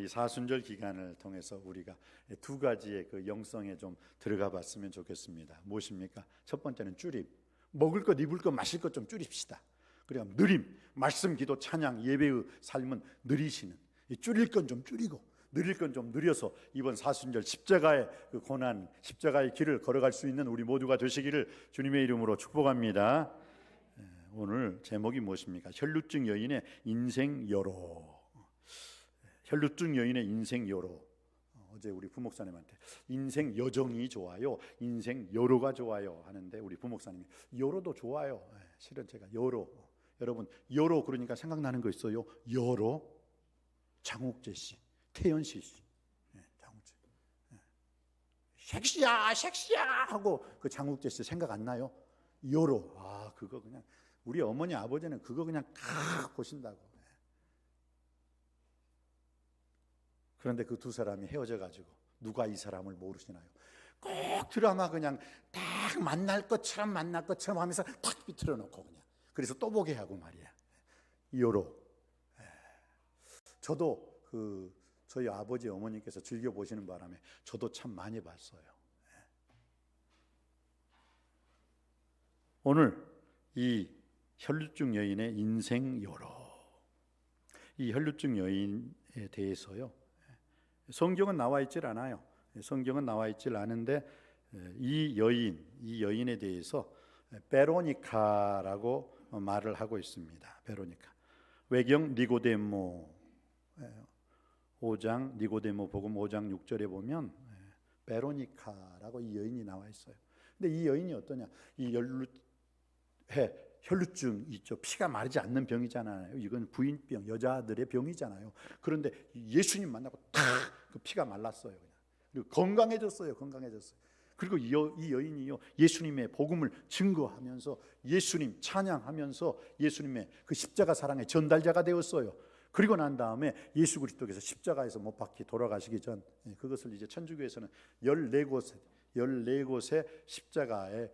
이 사순절 기간을 통해서 우리가 두 가지의 그 영성에 좀 들어가 봤으면 좋겠습니다. 무엇입니까? 첫 번째는 줄임. 먹을 것, 입을 것, 마실 것 좀 줄입시다. 그래야 느림, 말씀, 기도, 찬양, 예배의 삶은 느리시는, 줄일 건 좀 줄이고 느릴 건 좀 느려서 이번 사순절 십자가의 그 고난, 십자가의 길을 걸어갈 수 있는 우리 모두가 되시기를 주님의 이름으로 축복합니다. 오늘 제목이 무엇입니까? 혈루증 여인의 인생 여로. 혈루증 여인의 인생 여로. 어제 우리 부목사님한테 인생 여정이 좋아요, 인생 여로가 좋아요 하는데 우리 부목사님이 여로도 좋아요. 실은 제가 여로, 여러분 여로 그러니까 생각나는 거 있어요. 여로, 장욱재 씨, 태연시 씨, 장욱재, 섹시야 섹시야 하고 그 장욱재 씨 생각 안 나요? 여로. 아, 그거 그냥 우리 어머니 아버지는 그거 그냥 칵 보신다고. 그런데 그 두 사람이 헤어져 가지고 누가 이 사람을 모르시나요? 꼭 드라마 그냥 딱 만날 것처럼 하면서 탁 비틀어 놓고 그냥 그래서 또 보게 하고 말이야. 여로. 저도 저희 아버지 어머니께서 즐겨 보시는 바람에 저도 참 많이 봤어요. 오늘 이 혈루증 여인의 인생 여로, 이 혈루증 여인에 대해서요, 성경은 나와 있질 않아요. 성경은 나와 있질 않은데 이 여인에 대해서 베로니카라고 말을 하고 있습니다. 베로니카. 외경 니고데모 5장, 니고데모 복음 5장 6절에 보면 베로니카라고 이 여인이 나와 있어요. 근데 이 여인이 어떠냐? 이 혈루증 있죠. 피가 마르지 않는 병이잖아요. 이건 부인병, 여자들의 병이잖아요. 그런데 예수님 만나고 탁 그 피가 말랐어요. 그냥. 그리고 건강해졌어요. 그리고 이 여인이요, 예수님의 복음을 증거하면서 예수님 찬양하면서 예수님의 그 십자가 사랑의 전달자가 되었어요. 그리고 난 다음에 예수 그리스도께서 십자가에서 못 박히 돌아가시기 전, 그것을 이제 천주교에서는 14곳의 십자가의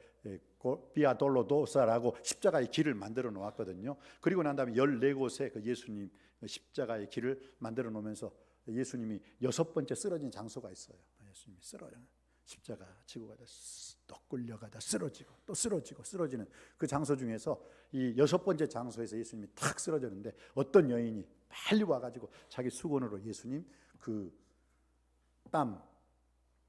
비아돌로도사라고 십자가의 길을 만들어 놓았거든요. 그리고 난 다음에 14곳의 그 예수님 십자가의 길을 만들어 놓으면서 예수님이 6번째 쓰러진 장소가 있어요. 예수님이 십자가 지고 가다 또 끌려가다 쓰러지는 그 장소 중에서 이 6번째 장소에서 예수님이 탁 쓰러졌는데 어떤 여인이 빨리 와가지고 자기 수건으로 예수님 그 땀,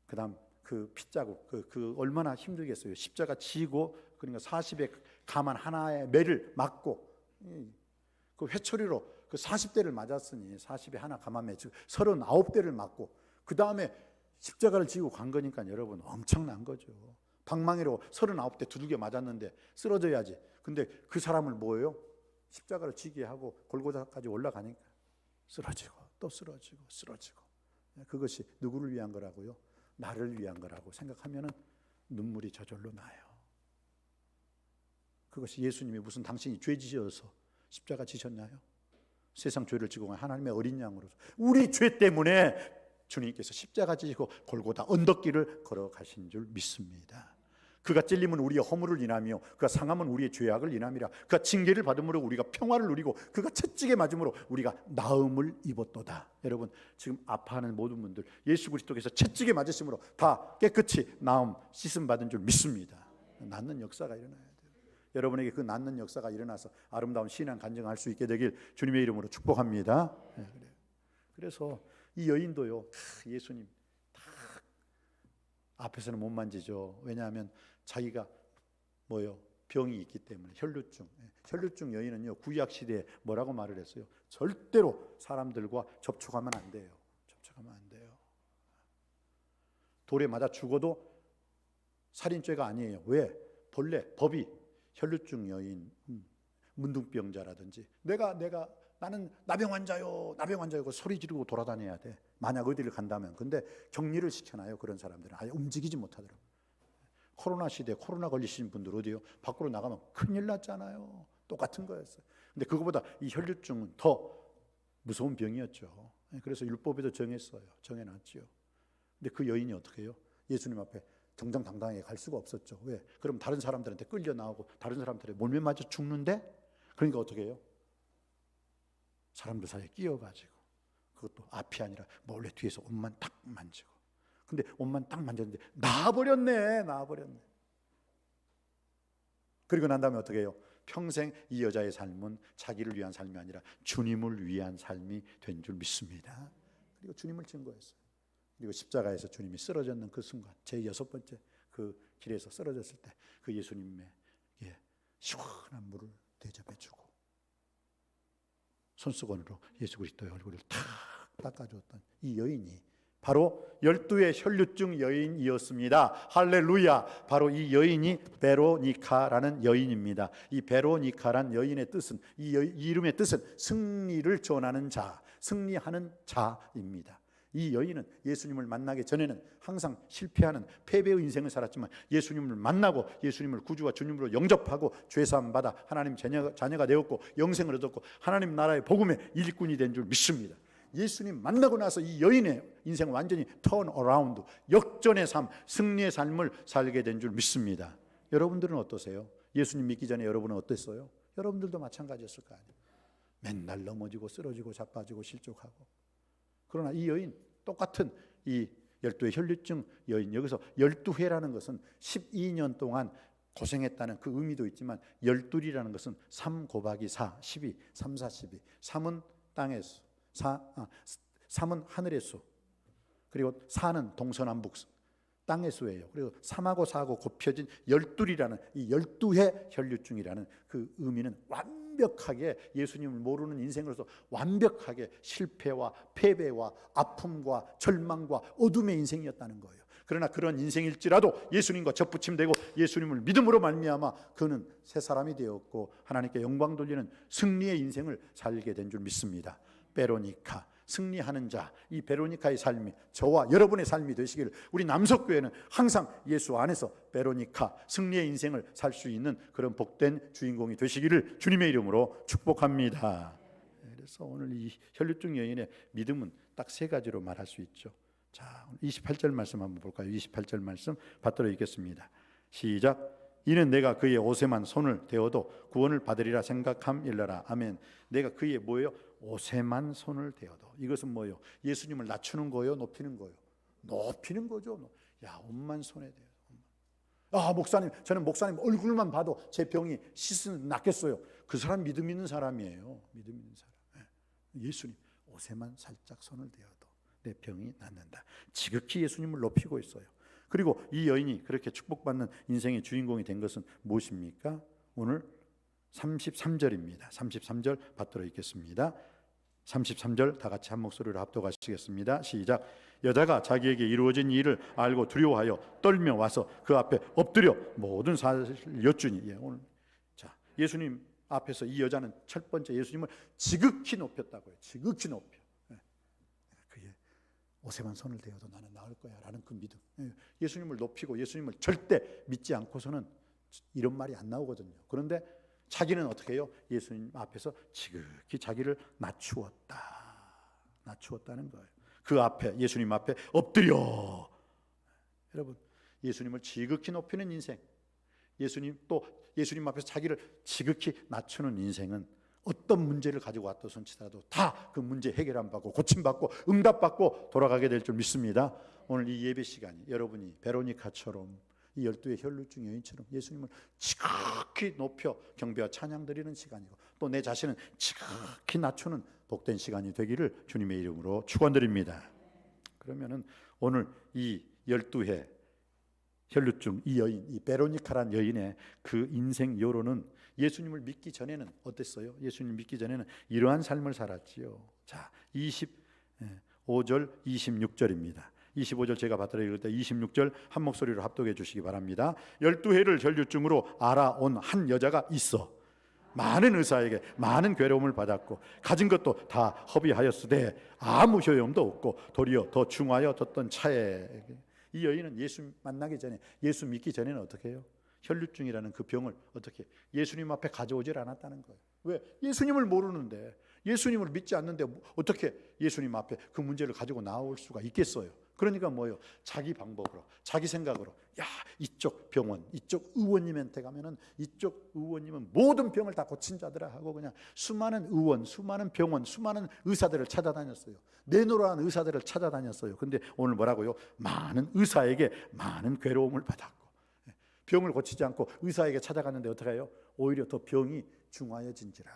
그다음 그 핏자국, 그 얼마나 힘들겠어요. 십자가 지고 그러니까 40의 가만 하나의 매를 맞고 그 회초리로 그 40대를 맞았으니 40에 하나 가만매 39대를 맞고 그 다음에 십자가를 지고 간 거니까 여러분 엄청난 거죠. 방망이로 39대 두들겨 맞았는데 쓰러져야지. 근데 그 사람을 뭐예요? 십자가를 지게 하고 골고다까지 올라가니까 쓰러지고 또 쓰러지고. 그것이 누구를 위한 거라고요? 나를 위한 거라고 생각하면 눈물이 저절로 나요. 그것이 예수님이 무슨 당신이 죄 지어서 십자가 지셨나요? 세상 죄를 지고 간 하나님의 어린 양으로서 우리 죄 때문에 주님께서 십자가 지시고 골고다 언덕길을 걸어가신 줄 믿습니다. 그가 찔림은 우리의 허물을 인하며 그가 상함은 우리의 죄악을 인함이라. 그가 징계를 받음으로 우리가 평화를 누리고 그가 채찍에 맞음으로 우리가 나음을 입었도다. 여러분 지금 아파하는 모든 분들 예수 그리스도께서 채찍에 맞으심으로 다 깨끗이 나음 씻음 받은 줄 믿습니다. 낫는 역사가 일어나야 돼요. 여러분에게 그 낫는 역사가 일어나서 아름다운 신앙 간증할 수 있게 되길 주님의 이름으로 축복합니다. 그래서 이 여인도요, 예수님 다 앞에서는 못 만지죠. 왜냐하면 자기가 병이 있기 때문에. 혈루증 여인은요, 구약 시대에 뭐라고 말을 했어요? 절대로 사람들과 접촉하면 안 돼요. 돌에 맞아 죽어도 살인죄가 아니에요. 왜? 본래 법이 혈루증 여인, 문둥병자라든지 나는 나병 환자요 그 소리 지르고 돌아다녀야 돼. 만약 어디를 간다면. 근데 격리를 시켜놔요. 그런 사람들은 아예 움직이지 못하더라고요. 코로나 시대에 코로나 걸리신 분들 어디요? 밖으로 나가면 큰일 났잖아요. 똑같은 거였어요. 근데 그거보다 이 혈루증은 더 무서운 병이었죠. 그래서 율법에도 정해놨죠. 근데 그 여인이 어떻게 해요? 예수님 앞에 정정당당하게 갈 수가 없었죠. 왜? 그럼 다른 사람들한테 끌려 나오고 다른 사람들의 몰매 맞아 죽는데? 그러니까 어떻게 해요? 사람들 사이에 끼어가지고 그것도 앞이 아니라 몰래 뒤에서 옷만 딱 만지고. 근데 옷만 딱 만졌는데 나아버렸네. 그리고 난 다음에 어떻게 해요? 평생 이 여자의 삶은 자기를 위한 삶이 아니라 주님을 위한 삶이 된 줄 믿습니다. 그리고 주님을 증거했어요. 그리고 십자가에서 주님이 쓰러졌는 그 순간, 제 6번째 그 길에서 쓰러졌을 때 그 예수님에게 시원한 물을 대접해주고 손수건으로 예수 그리스도의 얼굴을 탁 닦아주었던 이 여인이 바로 12의 혈류증 여인이었습니다. 할렐루야. 바로 이 여인이 베로니카라는 여인입니다. 이 베로니카란 여인의 뜻은, 이 이름의 뜻은 승리를 전하는 자, 승리하는 자입니다. 이 여인은 예수님을 만나기 전에는 항상 실패하는 패배의 인생을 살았지만 예수님을 만나고 예수님을 구주와 주님으로 영접하고 죄사함 받아 하나님 자녀가 되었고 영생을 얻었고 하나님 나라의 복음의 일꾼이 된 줄 믿습니다. 예수님 만나고 나서 이 여인의 인생은 완전히 턴 어라운드, 역전의 삶, 승리의 삶을 살게 된 줄 믿습니다. 여러분들은 어떠세요? 예수님 믿기 전에 여러분은 어땠어요? 여러분들도 마찬가지였을 거 아니에요. 맨날 넘어지고 쓰러지고 자빠지고 실족하고. 그러나 이 여인, 똑같은 이 12회 혈류증 여인, 여기서 12회라는 것은 12년 동안 고생했다는 그 의미도 있지만 12이라는 것은 3 곱하기 4, 12, 3, 4, 12. 3은 땅에서, 3은 하늘의 수, 그리고 4는 동서남북 땅의 수예요. 그리고 3하고 4하고 곱혀진 12이라는 이 12회 혈류증이라는 그 의미는 완벽하게 예수님을 모르는 인생으로서 완벽하게 실패와 패배와 아픔과 절망과 어둠의 인생이었다는 거예요. 그러나 그런 인생일지라도 예수님과 접붙임되고 예수님을 믿음으로 말미암아 그는 새 사람이 되었고 하나님께 영광 돌리는 승리의 인생을 살게 된 줄 믿습니다. 베로니카, 승리하는 자, 이 베로니카의 삶이 저와 여러분의 삶이 되시기를, 우리 남석교회는 항상 예수 안에서 베로니카, 승리의 인생을 살 수 있는 그런 복된 주인공이 되시기를 주님의 이름으로 축복합니다. 그래서 오늘 이 혈류증 여인의 믿음은 딱 3가지로 말할 수 있죠. 자, 28절 말씀 한번 볼까요? 28절 말씀 받들어 읽겠습니다. 시작. 이는 내가 그의 옷에만 손을 대어도 구원을 받으리라 생각함일러라. 아멘. 내가 그의 뭐예요? 옷에만 손을 대어도. 이것은 뭐예요? 예수님을 낮추는 거예요? 높이는 거예요? 높이는 거죠. 야, 옷만 손에 대어. 아, 목사님, 저는 목사님 얼굴만 봐도 제 병이 낫겠어요. 그 사람 믿음 있는 사람이에요. 믿음 있는 사람. 예수님 옷에만 살짝 손을 대어도 내 병이 낫는다. 지극히 예수님을 높이고 있어요. 그리고 이 여인이 그렇게 축복받는 인생의 주인공이 된 것은 무엇입니까? 오늘 33절입니다. 33절 받들어 읽겠습니다. 33절 다 같이 한 목소리로 합독하시겠습니다. 시작. 여자가 자기에게 이루어진 일을 알고 두려워하여 떨며 와서 그 앞에 엎드려 모든 사실을 여쭈니. 오늘 자, 예수님 앞에서 이 여자는 첫 번째 예수님을 지극히 높였다고요. 지극히 높여. 그의 옷에만 손을 대어도 나는 나을 거야 라는 그 믿음. 예수님을 높이고 예수님을 절대 믿지 않고서는 이런 말이 안 나오거든요. 그런데 자기는 어떻게 해요? 예수님 앞에서 지극히 자기를 낮추었다는 거예요. 그 앞에, 예수님 앞에 엎드려. 여러분, 예수님을 지극히 높이는 인생, 예수님 앞에서 자기를 지극히 낮추는 인생은 어떤 문제를 가지고 왔던 치더라도 다 그 문제 해결함 받고 고침받고 응답받고 돌아가게 될 줄 믿습니다. 오늘 이 예배 시간이 여러분이 베로니카처럼 이 12의 혈류증 여인처럼 예수님을 지극히 높여 경배와 찬양 드리는 시간이고 또 내 자신은 지극히 낮추는 복된 시간이 되기를 주님의 이름으로 축원드립니다. 그러면은 오늘 이 12회 혈류증 이 여인, 이 베로니카란 여인의 그 인생 여론은 예수님을 믿기 전에는 어땠어요? 예수님 믿기 전에는 이러한 삶을 살았지요. 자, 25절 26절입니다. 25절 제가 받들어 읽을 때 26절 한 목소리로 합독해 주시기 바랍니다. 12회를 혈류증으로 알아온 한 여자가 있어 많은 의사에게 많은 괴로움을 받았고 가진 것도 다 허비하였으되 아무 효용도 없고 도리어 더 중하여 뒀던 차에. 이 여인은 예수 만나기 전에, 예수 믿기 전에는 어떻게 해요? 혈류증이라는 그 병을 어떻게 예수님 앞에 가져오질 않았다는 거예요. 왜? 예수님을 모르는데, 예수님을 믿지 않는데 어떻게 예수님 앞에 그 문제를 가지고 나올 수가 있겠어요? 그러니까 뭐예요? 자기 방법으로, 자기 생각으로, 야, 이쪽 병원, 이쪽 의원님한테 가면은 이쪽 의원님은 모든 병을 다 고친 자들아 하고 그냥 수많은 의원, 수많은 병원, 수많은 의사들을 찾아다녔어요. 내노라한 의사들을 찾아다녔어요. 근데 오늘 뭐라고요? 많은 의사에게 많은 괴로움을 받았고, 병을 고치지 않고 의사에게 찾아갔는데 어떻게 해요? 오히려 더 병이 중하여진지라.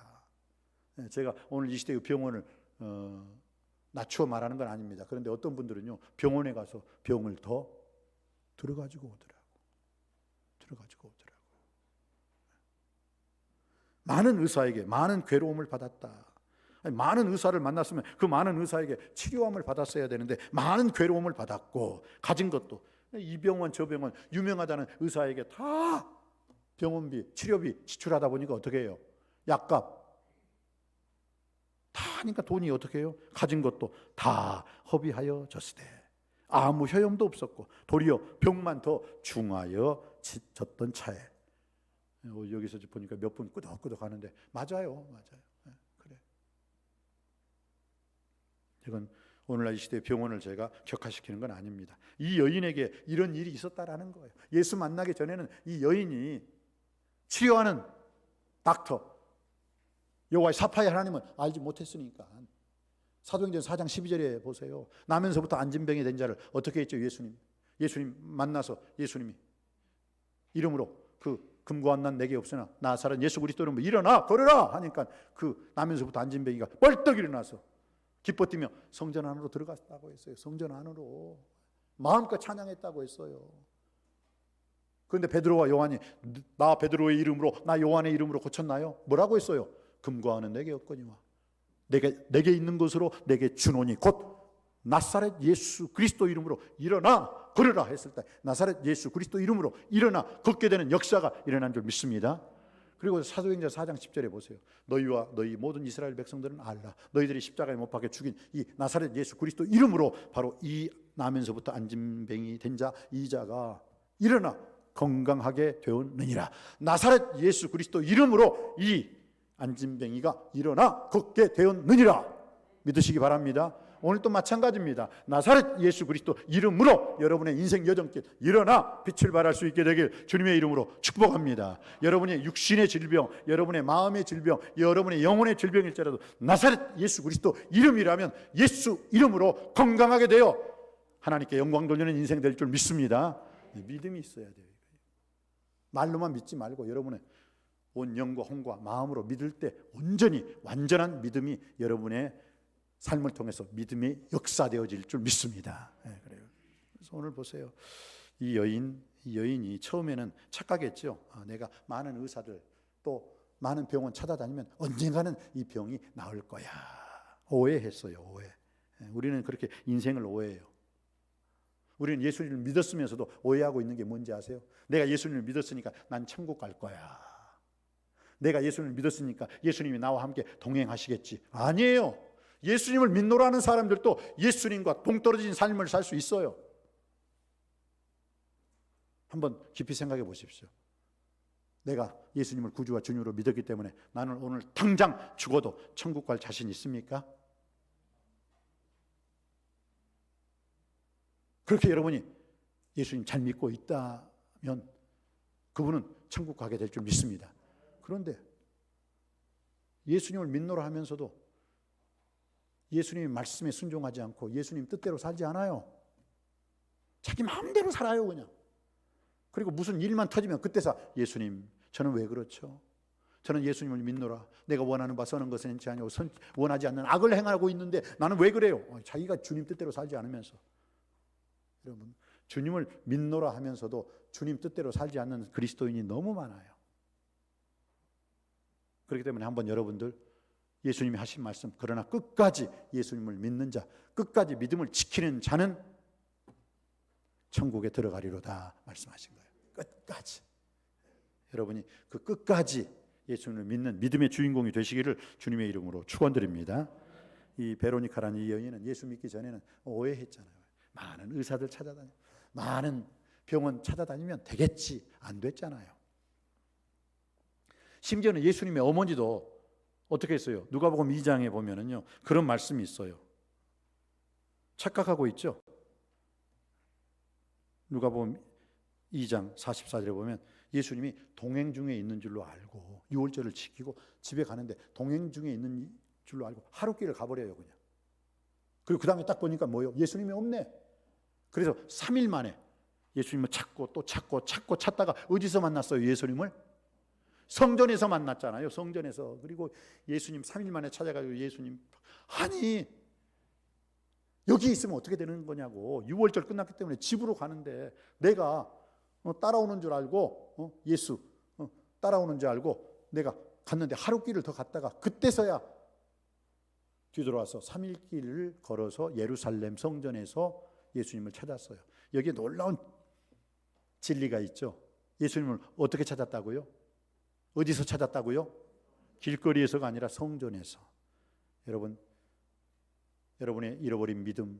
제가 오늘 이 시대의 병원을 낮추어 말하는 건 아닙니다. 그런데 어떤 분들은요, 병원에 가서 병을 더 들어가지고 오더라고. 많은 의사에게 많은 괴로움을 받았다. 아니, 많은 의사를 만났으면 그 많은 의사에게 치료함을 받았어야 되는데 많은 괴로움을 받았고, 가진 것도 이 병원 저 병원 유명하다는 의사에게 다 병원비, 치료비 지출하다 보니까 어떻게 해요? 약값 다 하니까 돈이 어떻게 해요? 가진 것도 다 허비하여 졌으되 아무 효용도 없었고 도리어 병만 더 중하여 졌던 차에. 여기서 보니까 몇 분 끄덕끄덕 하는데 맞아요. 그래. 이건 오늘날 이 시대의 병원을 제가 격화시키는 건 아닙니다. 이 여인에게 이런 일이 있었다라는 거예요. 예수 만나기 전에는 이 여인이 치료하는 닥터 여호와의 사파의 하나님은 알지 못했으니까. 사도행전 4장 12절에 보세요. 나면서부터 안진병이 된 자를 어떻게 했죠? 예수님 만나서 예수님이 이름으로 그 금과 난 내게 없으나 나사렛 예수 그리스도 이름으로 일어나 걸으라 하니까 그 나면서부터 안진병이가 벌떡 일어나서 기뻐 뛰며 성전 안으로 들어갔다고 했어요. 성전 안으로 마음껏 찬양했다고 했어요. 그런데 베드로와 요한이 나 베드로의 이름으로 나 요한의 이름으로 고쳤나요? 뭐라고 했어요? 금과 은은 내게 없거니와 내게 있는 것으로 내게 주노니 곧 나사렛 예수 그리스도 이름으로 일어나 걸으라 했을 때 나사렛 예수 그리스도 이름으로 일어나 걷게 되는 역사가 일어난 줄 믿습니다. 그리고 사도행전 4장 10절에 보세요. 너희와 너희 모든 이스라엘 백성들은 알라. 너희들이 십자가에 못 박혀 죽인 이 나사렛 예수 그리스도 이름으로 바로 이 나면서부터 안진병이 된 자 이 자가 일어나 건강하게 되었느니라. 나사렛 예수 그리스도 이름으로 이 안진병이가 일어나 걷게 되었느니라. 믿으시기 바랍니다. 오늘도 마찬가지입니다. 나사렛 예수 그리스도 이름으로 여러분의 인생 여정길 일어나 빛을 발할 수 있게 되길 주님의 이름으로 축복합니다. 여러분의 육신의 질병, 여러분의 마음의 질병, 여러분의 영혼의 질병일지라도 나사렛 예수 그리스도 이름이라면 예수 이름으로 건강하게 되어 하나님께 영광 돌리는 인생 될 줄 믿습니다. 믿음이 있어야 돼요. 말로만 믿지 말고 여러분의 온 영과 혼과 마음으로 믿을 때 온전히 완전한 믿음이 여러분의 삶을 통해서 믿음이 역사되어질 줄 믿습니다. 그래요. 그래서 오늘 보세요. 이 여인이 처음에는 착각했죠. 내가 많은 의사들 또 많은 병원 찾아다니면 언젠가는 이 병이 나을 거야. 오해했어요. 오해. 우리는 그렇게 인생을 오해해요. 우리는 예수님을 믿었으면서도 오해하고 있는 게 뭔지 아세요? 내가 예수님을 믿었으니까 난 천국 갈 거야. 내가 예수님을 믿었으니까 예수님이 나와 함께 동행하시겠지. 아니에요. 예수님을 믿노라는 사람들도 예수님과 동떨어진 삶을 살 수 있어요. 한번 깊이 생각해 보십시오. 내가 예수님을 구주와 주님으로 믿었기 때문에 나는 오늘 당장 죽어도 천국 갈 자신 있습니까? 그렇게 여러분이 예수님 잘 믿고 있다면 그분은 천국 가게 될 줄 믿습니다. 그런데 예수님을 믿노라 하면서도 예수님의 말씀에 순종하지 않고 예수님 뜻대로 살지 않아요. 자기 마음대로 살아요 그냥. 그리고 무슨 일만 터지면 그때서 예수님 저는 왜 그렇죠? 저는 예수님을 믿노라. 내가 원하는 바 선한 것은 행치 아니하고 원하지 않는 악을 행하고 있는데 나는 왜 그래요? 자기가 주님 뜻대로 살지 않으면서. 여러분 주님을 믿노라 하면서도 주님 뜻대로 살지 않는 그리스도인이 너무 많아요. 그렇기 때문에 한번 여러분들 예수님이 하신 말씀 그러나 끝까지 예수님을 믿는 자 끝까지 믿음을 지키는 자는 천국에 들어가리로다 말씀하신 거예요. 끝까지. 여러분이 그 끝까지 예수님을 믿는 믿음의 주인공이 되시기를 주님의 이름으로 축원드립니다. 이 베로니카라는 이 여인은 예수 믿기 전에는 오해했잖아요. 많은 의사들 찾아다니고 많은 병원 찾아다니면 되겠지. 안 됐잖아요. 심지어는 예수님의 어머니도 어떻게 했어요? 누가복음 2장에 보면은요 그런 말씀이 있어요. 착각하고 있죠. 누가복음 2장 44절에 보면 예수님이 동행 중에 있는 줄로 알고 유월절을 지키고 집에 가는데 동행 중에 있는 줄로 알고 하루길을 가버려요 그냥. 그리고 그 다음에 딱 보니까 뭐예요? 예수님이 없네. 그래서 3일 만에 예수님을 찾고 또 찾고 찾다가 어디서 만났어요? 예수님을 성전에서 만났잖아요. 성전에서. 그리고 예수님 3일 만에 찾아가지고 예수님, 아니 여기 있으면 어떻게 되는 거냐고. 유월절 끝났기 때문에 집으로 가는데 내가 따라오는 줄 알고 예수 따라오는 줄 알고 내가 갔는데 하루길을 더 갔다가 그때서야 뒤돌아와서 3일 길을 걸어서 예루살렘 성전에서 예수님을 찾았어요. 여기에 놀라운 진리가 있죠. 예수님을 어떻게 찾았다고요? 어디서 찾았다고요? 길거리에서가 아니라 성전에서. 여러분의 잃어버린 믿음,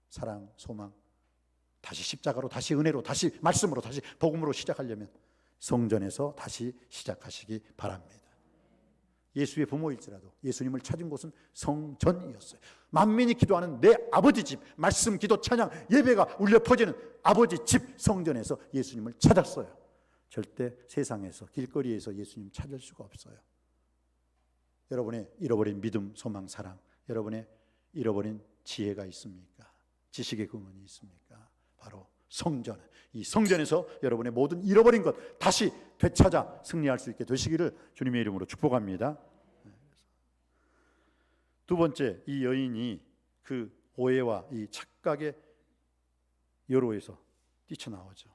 사랑, 소망 다시 십자가로, 다시 은혜로, 다시 말씀으로, 다시 복음으로 시작하려면 성전에서 다시 시작하시기 바랍니다. 예수의 부모일지라도 예수님을 찾은 곳은 성전이었어요. 만민이 기도하는 내 아버지 집, 말씀, 기도, 찬양, 예배가 울려 퍼지는 아버지 집 성전에서 예수님을 찾았어요. 절대 세상에서, 길거리에서 예수님 찾을 수가 없어요. 여러분의 잃어버린 믿음, 소망, 사랑, 여러분의 잃어버린 지혜가 있습니까? 지식의 근원이 있습니까? 바로 성전. 이 성전에서 여러분의 모든 잃어버린 것 다시 되찾아 승리할 수 있게 되시기를 주님의 이름으로 축복합니다. 두 번째, 이 여인이 그 오해와 이 착각의 여로에서 뛰쳐나오죠.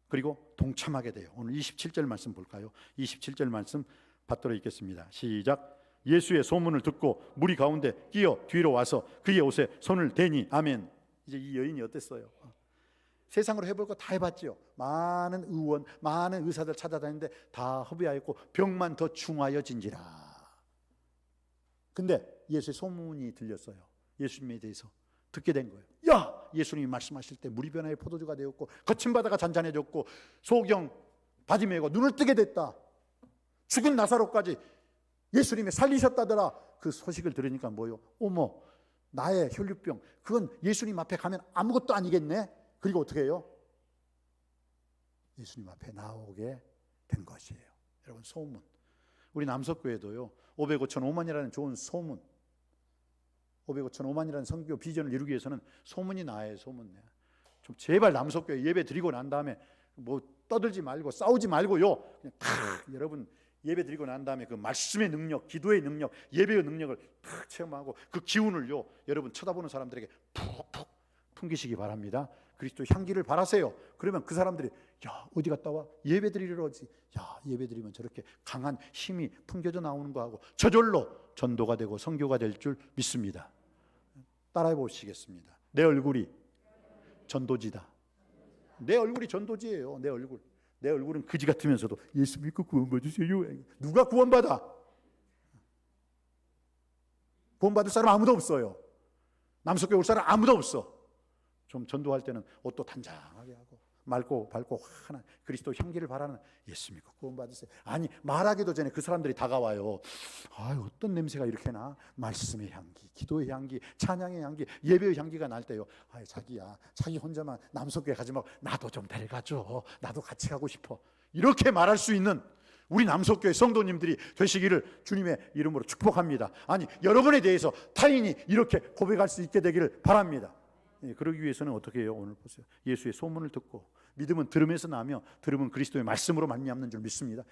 그리고 동참하게 돼요. 오늘 27절 말씀 볼까요? 27절 말씀 받들어 읽겠습니다. 시작. 예수의 소문을 듣고 무리 가운데 끼어 뒤로 와서 그의 옷에 손을 대니. 아멘. 이제 이 여인이 어땠어요? 세상으로 해볼 거 다 해봤죠. 많은 의원, 많은 의사들 찾아다니는데 다 허비하였고 병만 더 중하여진지라. 근데 예수의 소문이 들렸어요. 예수님에 대해서 듣게 된 거예요. 야! 예수님이 말씀하실 때 물이 변화의 포도주가 되었고 거친 바다가 잔잔해졌고 소경 바지 메고 눈을 뜨게 됐다. 죽은 나사로까지 예수님이 살리셨다더라. 그 소식을 들으니까 뭐요? 어머, 나의 혈류병, 그건 예수님 앞에 가면 아무것도 아니겠네. 그리고 어떻게 해요? 예수님 앞에 나오게 된 것이에요. 여러분, 소문. 우리 남석교회도요 500, 5천, 5만이라는 좋은 소문, 500, 5천, 5만이라는 선교 비전을 이루기 위해서는 소문이 나아요. 소문. 좀 제발 남석교회 예배 드리고 난 다음에 뭐 떠들지 말고 싸우지 말고요, 그냥 탁 여러분 예배 드리고 난 다음에 그 말씀의 능력, 기도의 능력, 예배의 능력을 탁 체험하고 그 기운을요 여러분 쳐다보는 사람들에게 푹푹 풍기시기 바랍니다. 그리스도 향기를 바라세요. 그러면 그 사람들이 야 어디 갔다 와? 예배 드리러 오지. 야 예배 드리면 저렇게 강한 힘이 풍겨져 나오는 거하고 저절로 전도가 되고 선교가 될 줄 믿습니다. 따라해 보시겠습니다. 내 얼굴이 전도지다. 내 얼굴이 전도지예요. 내 얼굴은 그지 같으면서도 예수 믿고 구원받으세요. 누가 구원받아? 구원받을 사람 아무도 없어요. 남석교회 올 사람 아무도 없어. 좀 전도할 때는 옷도 단장하게 하고 맑고 밝고 환한 그리스도 향기를 바라는 예수 믿고 구원받으세요. 아니 말하기도 전에 그 사람들이 다가와요. 어떤 냄새가 이렇게 나? 말씀의 향기, 기도의 향기, 찬양의 향기, 예배의 향기가 날 때요. 자기야, 자기 혼자만 남석교회 가지 말고 나도 좀 데려가줘. 나도 같이 가고 싶어. 이렇게 말할 수 있는 우리 남석교회 성도님들이 되시기를 주님의 이름으로 축복합니다. 아니 여러분에 대해서 타인이 이렇게 고백할 수 있게 되기를 바랍니다. 그러기 위해서는 어떻게 해요? 오늘 보세요. 예수의 소문을 듣고, 믿음은 들음에서 나며 들음은 그리스도의 말씀으로 말미암는 줄 믿습니다.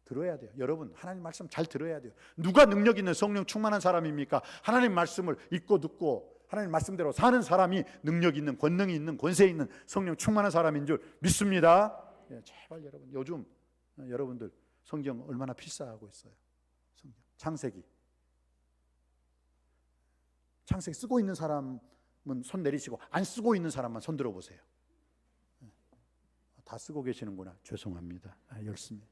들어야 돼요. 여러분 하나님 말씀 잘 들어야 돼요. 누가 능력 있는 성령 충만한 사람입니까? 하나님 말씀을 읽고 듣고 하나님 말씀대로 사는 사람이 능력 있는, 권능이 있는, 권세 있는 성령 충만한 사람인 줄 믿습니다. 제발 여러분, 요즘 여러분들 성경 얼마나 필사하고 있어요. 성경 창세기 쓰고 있는 사람 손 내리시고 안 쓰고 있는 사람만 손 들어보세요. 다 쓰고 계시는구나. 죄송합니다. 열심히.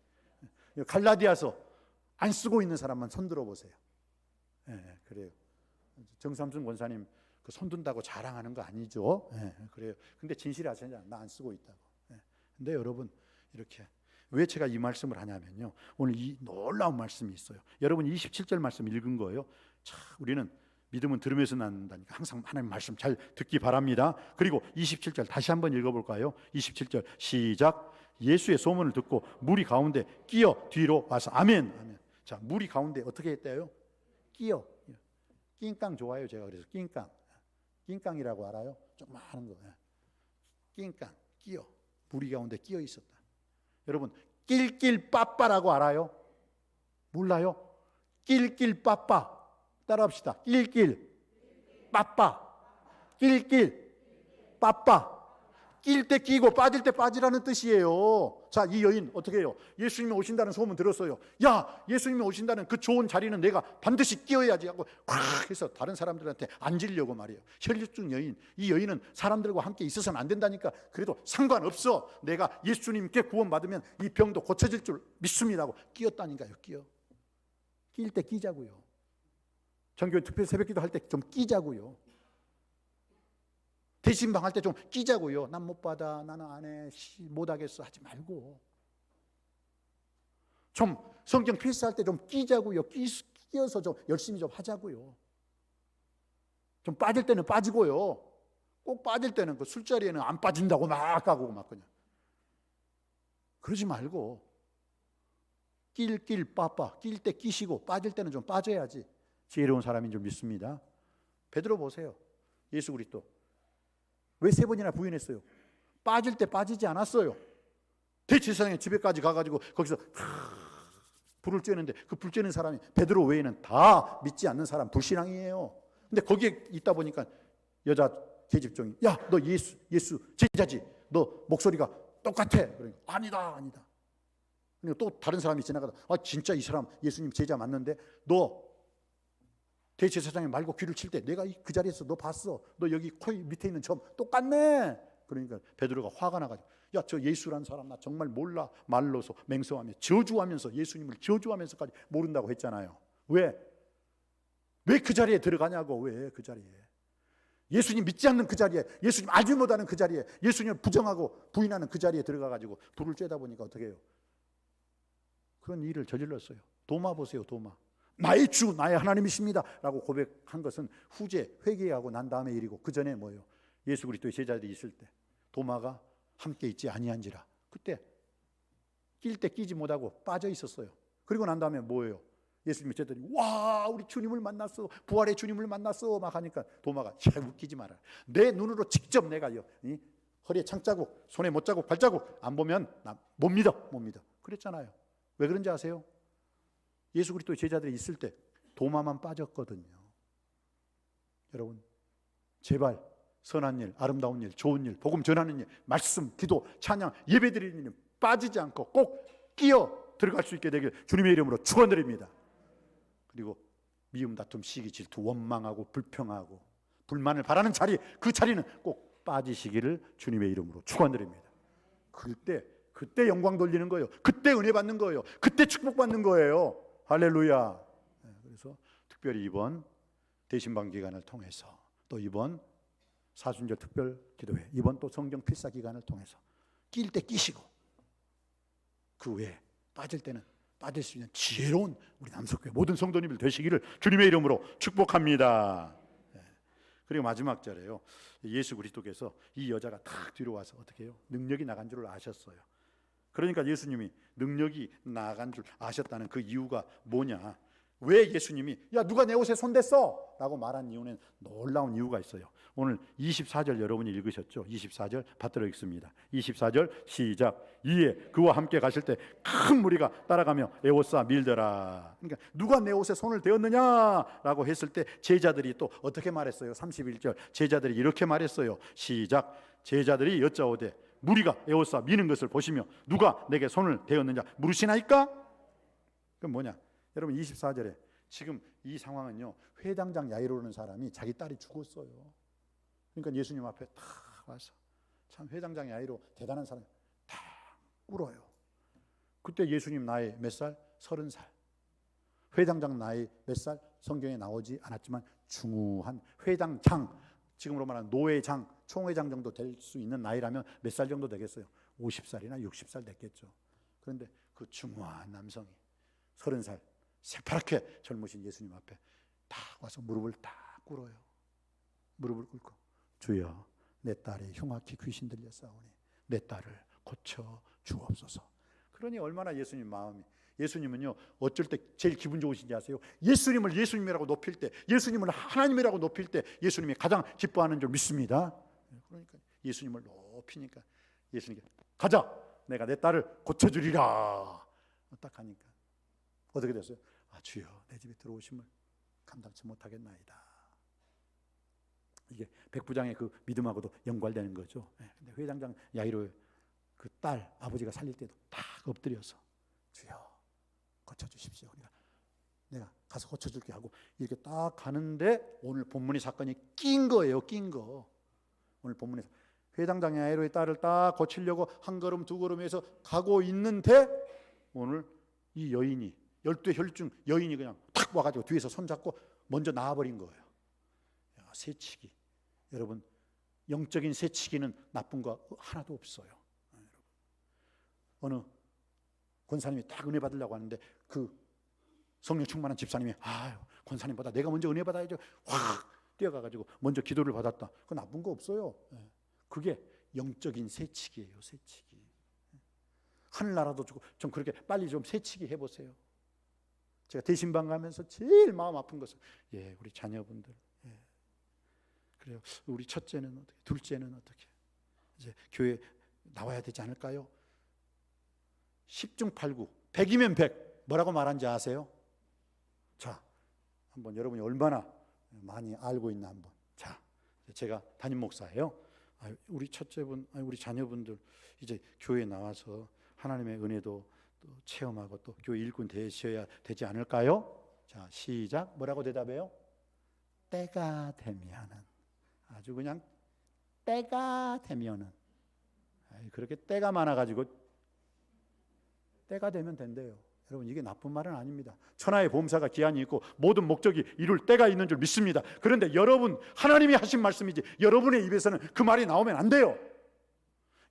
갈라디아서 안 쓰고 있는 사람만 손 들어보세요. 그래요. 정삼순 권사님 그 손 든다고 자랑하는 거 아니죠? 그래요. 근데 진실이 아시잖아요. 나 안 쓰고 있다고. 근데 여러분 이렇게 왜 제가 이 말씀을 하냐면요, 오늘 이 놀라운 말씀이 있어요. 여러분 27절 말씀 읽은 거예요. 참 우리는 믿음은 들으면서 낳는다니까 항상 하나님 말씀 잘 듣기 바랍니다. 그리고 27절 다시 한번 읽어볼까요? 27절 시작. 예수의 소문을 듣고 무리 가운데 끼어 뒤로 와서 아멘. 아멘. 자, 무리 가운데 어떻게 했대요? 끼어. 낑깡 좋아요. 제가 그래서 낑깡. 낑깡이라고 알아요? 좀 많은 거. 낑깡, 끼어. 무리 가운데 끼어 있었다. 여러분, 낄낄 빠빠라고 알아요? 몰라요? 낄낄 빠빠. 따라합시다. 낄낄 빠빠. 낄낄 빠빠. 낄 때 끼고 빠질 때 빠지라는 뜻이에요. 자, 이 여인 어떻게 해요? 예수님이 오신다는 소문 들었어요. 야, 예수님이 오신다는 그 좋은 자리는 내가 반드시 끼어야지 하고 콱 해서 다른 사람들한테 앉으려고 말이에요. 혈류증 여인. 이 여인은 사람들과 함께 있어서는 안 된다니까. 그래도 상관없어. 내가 예수님께 구원받으면 이 병도 고쳐질 줄 믿습니다고 끼었다니까요. 끼어. 낄 때 끼자고요. 정교회 특별 새벽기도 할 때 좀 끼자고요. 대신방 할 때 좀 끼자고요. 난 못 받아, 나는 안 해, 못 하겠어 하지 말고 좀 성경 필사할 때 좀 끼자고요. 끼어서 좀 열심히 좀 하자고요. 좀 빠질 때는 빠지고요. 꼭 빠질 때는 그 술자리에는 안 빠진다고 막 가고 막 그냥 그러지 말고 낄 빠빠 낄 때 끼시고 빠질 때는 좀 빠져야지 지혜로운 사람인 줄 믿습니다. 베드로 보세요. 예수 그리스도 왜 3번이나 부인했어요? 빠질 때 빠지지 않았어요. 대제사장의 집에까지 가가지고 거기서 불을 쬐는데 그 불 쬐는 사람이 베드로 외에는 다 믿지 않는 사람, 불신앙이에요. 근데 거기에 있다 보니까 여자 계집종이 야, 너 예수 제자지? 너 목소리가 똑같아. 그러니까 아니다. 그러니까 또 다른 사람이 지나가다 아, 진짜 이 사람 예수님 제자 맞는데 너 대제사장이 말고 귀를 칠 때 내가 그 자리에서 너 봤어. 너 여기 코 밑에 있는 점 똑같네. 그러니까 베드로가 화가 나가지고 야, 저 예수라는 사람 나 정말 몰라. 말로서 맹세하며 저주하면서 예수님을 저주하면서까지 모른다고 했잖아요. 왜 그 자리에 들어가냐고. 왜 그 자리에 예수님 믿지 않는 그 자리에 예수님 알지 못하는 그 자리에 예수님을 부정하고 부인하는 그 자리에 들어가가지고 불을 쬐다 보니까 어떻게 해요? 그런 일을 저질렀어요. 도마 보세요. 도마. 나의 주 나의 하나님이십니다 라고 고백한 것은 후제 회개하고 난 다음의 일이고 그 전에 뭐예요? 예수 그리스도의 제자들이 있을 때 도마가 함께 있지 아니한지라 그때 낄 때 끼지 못하고 빠져 있었어요. 그리고 난 다음에 뭐예요? 예수님의 제자들이 와 우리 주님을 만났어 부활의 주님을 만났어 막 하니까 도마가 야 웃기지 마라. 내 눈으로 직접 내가요 허리에 창자국 손에 못자국 발자국 안 보면 나 못 믿어 그랬잖아요. 왜 그런지 아세요? 예수 그리스도의 제자들이 있을 때 도마만 빠졌거든요. 여러분 제발 선한 일, 아름다운 일, 좋은 일, 복음 전하는 일, 말씀, 기도, 찬양, 예배드리는 일 빠지지 않고 꼭 끼어 들어갈 수 있게 되길 주님의 이름으로 축원드립니다. 그리고 미움, 다툼, 시기, 질투, 원망하고 불평하고 불만을 바라는 자리 그 자리는 꼭 빠지시기를 주님의 이름으로 축원드립니다. 그때 영광 돌리는 거예요. 그때 은혜 받는 거예요. 그때 축복받는 거예요. 할렐루야. 그래서 특별히 이번 대신방 기간을 통해서 또 이번 사순절 특별 기도회 이번 또 성경 필사 기간을 통해서 낄 때 끼시고 그 외에 빠질 때는 빠질 수 있는 지혜로운 우리 남석교회 모든 성도님들 되시기를 주님의 이름으로 축복합니다. 그리고 마지막 절에요. 예수 그리스도께서 이 여자가 탁 뒤로 와서 어떻게 해요? 능력이 나간 줄을 아셨어요. 그러니까 예수님이 능력이 나간 줄 아셨다는 그 이유가 뭐냐? 왜 예수님이 야 누가 내 옷에 손댔어? 라고 말한 이유는 놀라운 이유가 있어요. 오늘 24절 여러분이 읽으셨죠? 24절 받들어 읽습니다. 24절 시작. 이에 그와 함께 가실 때 큰 무리가 따라가며 에워싸 밀더라. 그러니까 누가 내 옷에 손을 대었느냐라고 했을 때 제자들이 또 어떻게 말했어요? 31절 제자들이 이렇게 말했어요. 시작. 제자들이 여짜오되 무리가 에워싸 미는 것을 보시며 누가 내게 손을 대었느냐 물으시나이까? 그건 뭐냐? 여러분 24절에 지금 이 상황은요 회당장 야이로라는 사람이 자기 딸이 죽었어요. 그러니까 예수님 앞에 탁 와서 참 회당장 야이로 대단한 사람 탁 울어요. 그때 예수님 나이 몇 살? 30살. 회당장 나이 몇 살? 성경에 나오지 않았지만 중후한 회당장 지금으로 말하는 노회장 총회장 정도 될 수 있는 나이라면 몇 살 정도 되겠어요? 50살이나 60살 됐겠죠. 그런데 그 중후한 남성이 30살 새파랗게 젊으신 예수님 앞에 딱 와서 무릎을 딱 꿇어요. 무릎을 꿇고 주여 내 딸이 흉악히 귀신 들렸사오니 내 딸을 고쳐 주옵소서. 그러니 얼마나 예수님 마음이, 예수님은요 어쩔 때 제일 기분 좋으신지 아세요? 예수님을 예수님이라고 높일 때, 예수님을 하나님이라고 높일 때 예수님이 가장 기뻐하는 줄 믿습니다. 그러니까 예수님을 높이니까 예수님께 가자, 내가 내 딸을 고쳐주리라 딱 하니까 어떻게 됐어요? 아 주여 내 집에 들어오심을 감당치 못하겠나이다. 이게 백부장의 그 믿음하고도 연관되는 거죠. 근데 회장장 야이로 그 딸 아버지가 살릴 때도 딱 엎드려서 주여 고쳐주십시오. 내가 가서 고쳐줄게 하고 이렇게 딱 가는데 오늘 본문의 사건이 낀 거예요. 낀 거. 오늘 본문에서 회장장 야이로의 딸을 딱 고치려고 한 걸음 두 걸음 해서 가고 있는데 오늘 이 여인이, 12 혈중 여인이 그냥 탁 와가지고 뒤에서 손잡고 먼저 나와버린 거예요. 새치기. 여러분 영적인 새치기는 나쁜 거 하나도 없어요. 어느 권사님이 딱 은혜 받으려고 하는데 그 성령 충만한 집사님이 아유 권사님보다 내가 먼저 은혜 받아야죠 확 뛰어가가지고 먼저 기도를 받았다. 그거 나쁜 거 없어요. 그게 영적인 새치기예요. 새치기. 하늘나라도 좀 그렇게 빨리 좀 새치기 해보세요. 제가 대신방 가면서 제일 마음 아픈 것은 우리 자녀분들, 그래요. 우리 첫째는 어떻게, 둘째는 어떻게, 이제 교회 나와야 되지 않을까요? 10중 8구 100이면 100 뭐라고 말한지 아세요? 자, 한번 여러분이 얼마나 많이 알고 있나 한번. 자, 제가 담임 목사예요. 우리 첫째분, 우리 자녀분들 이제 교회 나와서 하나님의 은혜도 또 체험하고 또 교회 일꾼 되셔야 되지 않을까요? 자, 시작. 뭐라고 대답해요? 때가 되면은. 아주 그냥 때가 되면은. 그렇게 때가 많아가지고 때가 되면 된대요. 여러분 이게 나쁜 말은 아닙니다. 천하의 보험사가 기한이 있고 모든 목적이 이룰 때가 있는 줄 믿습니다. 그런데 여러분 하나님이 하신 말씀이지 여러분의 입에서는 그 말이 나오면 안 돼요.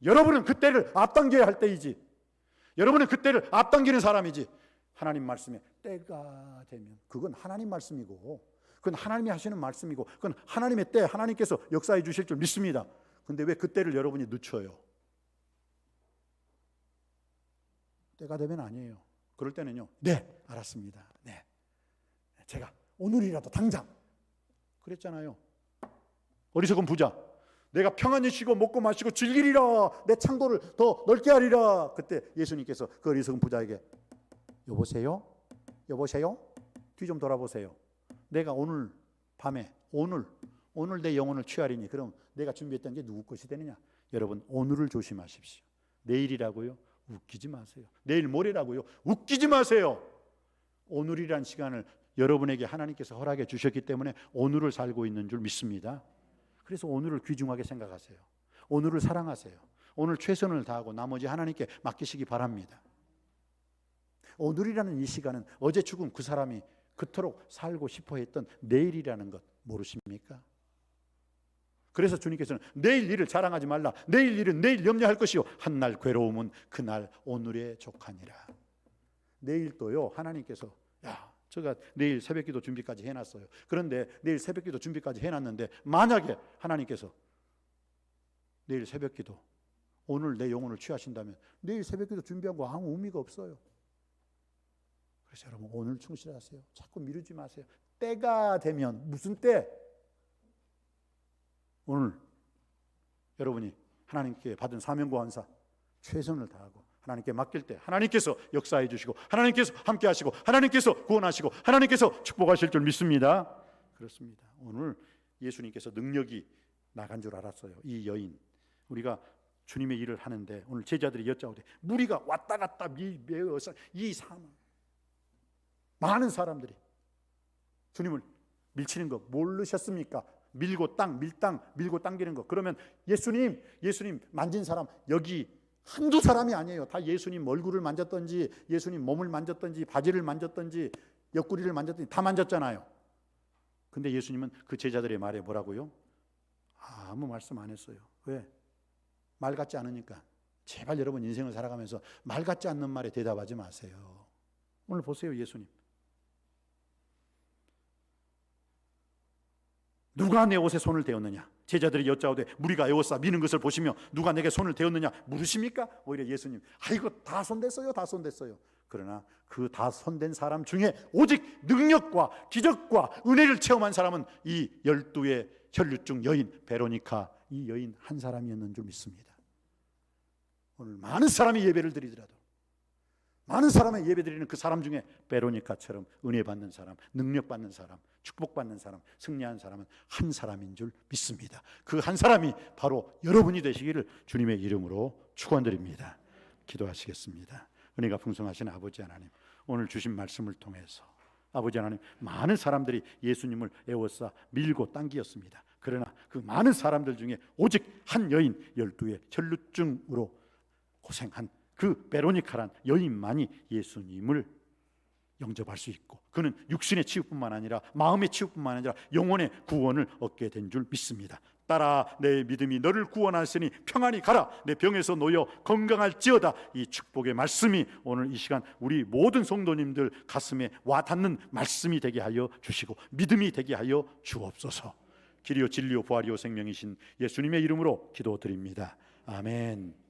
여러분은 그 때를 앞당겨야 할 때이지, 여러분은 그 때를 앞당기는 사람이지, 하나님 말씀에 때가 되면 그건 하나님 말씀이고 그건 하나님이 하시는 말씀이고 그건 하나님의 때, 하나님께서 역사해 주실 줄 믿습니다. 근데 왜 그 때를 여러분이 늦춰요? 때가 되면 아니에요. 그럴 때는요, 네, 알았습니다. 네, 제가 오늘이라도 당장 그랬잖아요. 어리석은 부자, 내가 평안히 쉬고 먹고 마시고 즐기리라, 내 창고를 더 넓게 하리라. 그때 예수님께서 그 어리석은 부자에게 여보세요? 뒤 좀 돌아보세요. 내가 오늘 밤에 오늘 내 영혼을 취하리니 그럼 내가 준비했던 게 누구 것이 되느냐? 여러분 오늘을 조심하십시오. 내일이라고요? 웃기지 마세요. 내일 모레라고요? 웃기지 마세요. 오늘이란 시간을 여러분에게 하나님께서 허락해 주셨기 때문에 오늘을 살고 있는 줄 믿습니다. 그래서 오늘을 귀중하게 생각하세요. 오늘을 사랑하세요. 오늘 최선을 다하고 나머지 하나님께 맡기시기 바랍니다. 오늘이라는 이 시간은 어제 죽은 그 사람이 그토록 살고 싶어 했던 내일이라는 것 모르십니까? 그래서 주님께서는 내일 일을 자랑하지 말라. 내일 일은 내일 염려할 것이요 한날 괴로움은 그날 오늘에 족하니라. 내일도요 하나님께서 제가 내일 새벽기도 준비까지 해놨어요. 그런데 내일 새벽기도 준비까지 해놨는데 만약에 하나님께서 내일 새벽기도 오늘 내 영혼을 취하신다면 내일 새벽기도 준비한 거 아무 의미가 없어요. 그래서 여러분 오늘 충실하세요. 자꾸 미루지 마세요. 때가 되면, 무슨 때? 오늘 여러분이 하나님께 받은 사명과 헌사 최선을 다하고 하나님께 맡길 때 하나님께서 역사해 주시고 하나님께서 함께 하시고 하나님께서 구원하시고 하나님께서 축복하실 줄 믿습니다. 그렇습니다. 오늘 예수님께서 능력이 나간 줄 알았어요. 이 여인, 우리가 주님의 일을 하는데 오늘 제자들이 여짜오되 무리가 왔다 갔다 매어서 이 사람 많은 사람들이 주님을 밀치는 거 모르셨습니까? 밀고 밀고 당기는 거. 그러면 예수님 만진 사람 여기 한두 사람이 아니에요. 다 예수님 얼굴을 만졌던지 예수님 몸을 만졌던지 바지를 만졌던지 옆구리를 만졌던지 다 만졌잖아요. 근데 예수님은 그 제자들의 말에 뭐라고요? 아무 말씀 안 했어요. 왜? 말 같지 않으니까. 제발 여러분 인생을 살아가면서 말 같지 않는 말에 대답하지 마세요. 오늘 보세요. 예수님 누가 내 옷에 손을 대었느냐? 제자들이 여짜오되 무리가 에워싸 미는 것을 보시며 누가 내게 손을 대었느냐 물으십니까? 오히려 예수님, 이거 다 손댔어요, 다 손댔어요. 그러나 그 다 손댄 사람 중에 오직 능력과 기적과 은혜를 체험한 사람은 이 12의 혈류증 여인 베로니카, 이 여인 한 사람이었는 줄 믿습니다. 오늘 많은 사람이 예배를 드리더라도, 많은 사람의 예배 드리는 그 사람 중에 베로니카처럼 은혜 받는 사람, 능력 받는 사람, 축복 받는 사람, 승리한 사람은 한 사람인 줄 믿습니다. 그 한 사람이 바로 여러분이 되시기를 주님의 이름으로 축원드립니다. 기도하시겠습니다. 은혜가 풍성하신 아버지 하나님, 오늘 주신 말씀을 통해서 아버지 하나님, 많은 사람들이 예수님을 에워싸 밀고 당기었습니다. 그러나 그 많은 사람들 중에 오직 한 여인, 12의 혈루증으로 고생한 그 베로니카란 여인만이 예수님을 영접할 수 있고, 그는 육신의 치유뿐만 아니라 마음의 치유뿐만 아니라 영혼의 구원을 얻게 된 줄 믿습니다. 따라 내 믿음이 너를 구원하시니 평안히 가라, 내 병에서 놓여 건강할지어다. 이 축복의 말씀이 오늘 이 시간 우리 모든 성도님들 가슴에 와 닿는 말씀이 되게 하여 주시고 믿음이 되게 하여 주옵소서. 길이요 진리요 부활이요 생명이신 예수님의 이름으로 기도드립니다. 아멘.